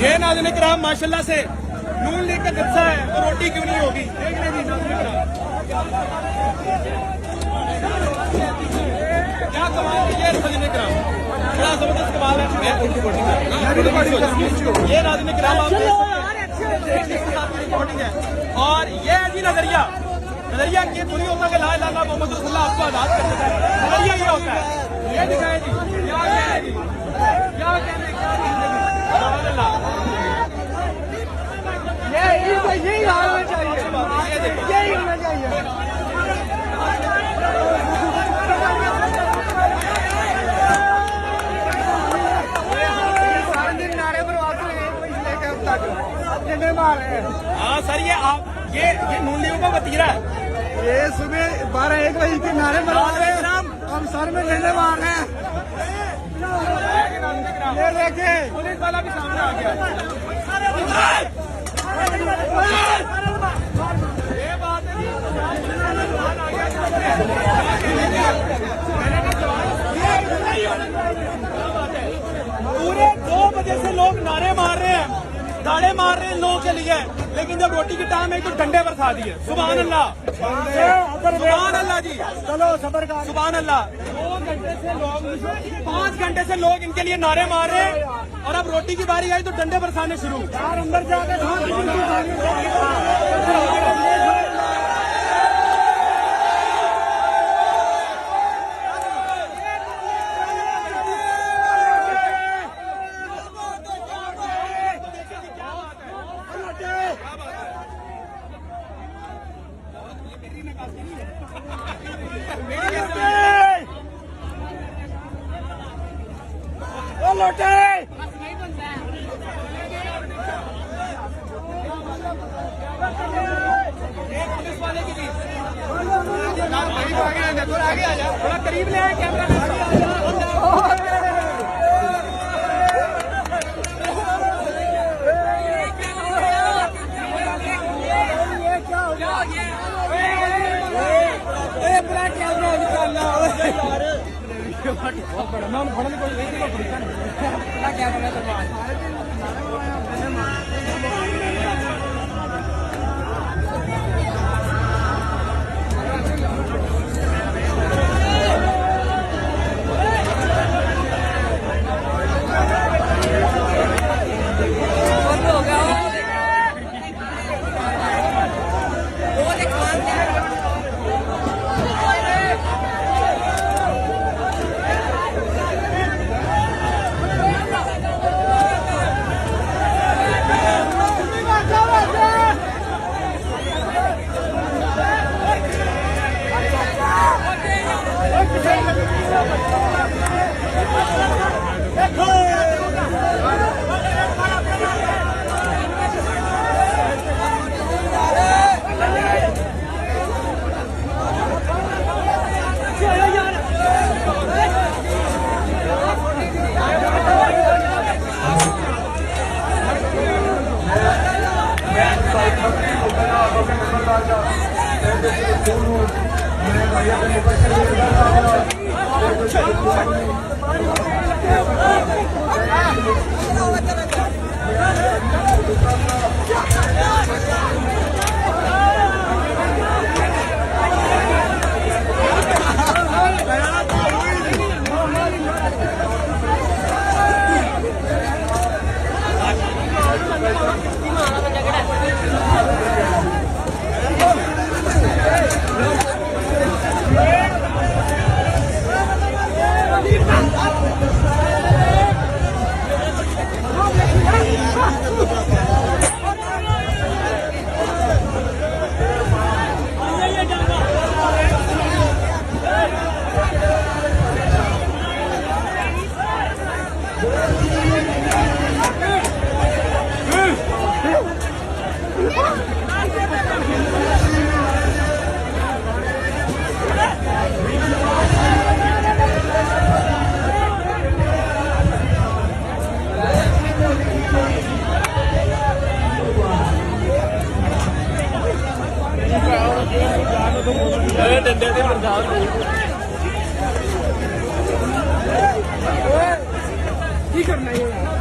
ये नाज़रीन किराम माशाल्लाह से नून लीग का जलसा है तो रोटी क्यों नहीं होगी, देख लीजिए नाज़रीन किराम क्या कमाल है। ये नाज़रीन किराम बड़ा जबरदस्त कमाल है। ये नाज़रीन किराम आप रिकॉर्डिंग है और ये है जी नजरिया ये पूरी होता है कि ला इलाहा इल्लल्लाह मोहम्मद रसूलुल्लाह आपको आजाद कर देता है। नजरिया ये होता है, ये दिखाए जी क्या है जी, क्या कहने यही होना चाहिए, यही होना चाहिए। सारे दिन नारे बर्बाद हुए लेके अब तक जितने मार रहे हैं। हाँ सर ये आप ये नून लीग का वतीरा है। ये सुबह 12-1 बजे के नारे बर्बाद रहे हैं, हम सर में झंडे मार रहे हैं। ये देखे पुलिस वाला भी सामने आ गया। ये बात है पूरे 2 बजे से लोग नारे मार रहे हैं, दाड़े मार रहे हैं लोगों के लिए, लेकिन जब रोटी की टाइम है तो डंडे बरसा दिए। सुभान अल्लाह, सुभान अल्लाह जी, चलो सबर का सुभान अल्लाह। 2 घंटे से लोग 5 घंटे से लोग इनके लिए नारे मार रहे हैं और अब रोटी की बारी आई तो डंडे बरसाने शुरू। यार अंदर जाकर पुलिस वाले की भी आगे आ जा, थोड़ा करीब ले आए कैमरा। डंडे से बर्दाश्त करना है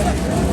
मेरे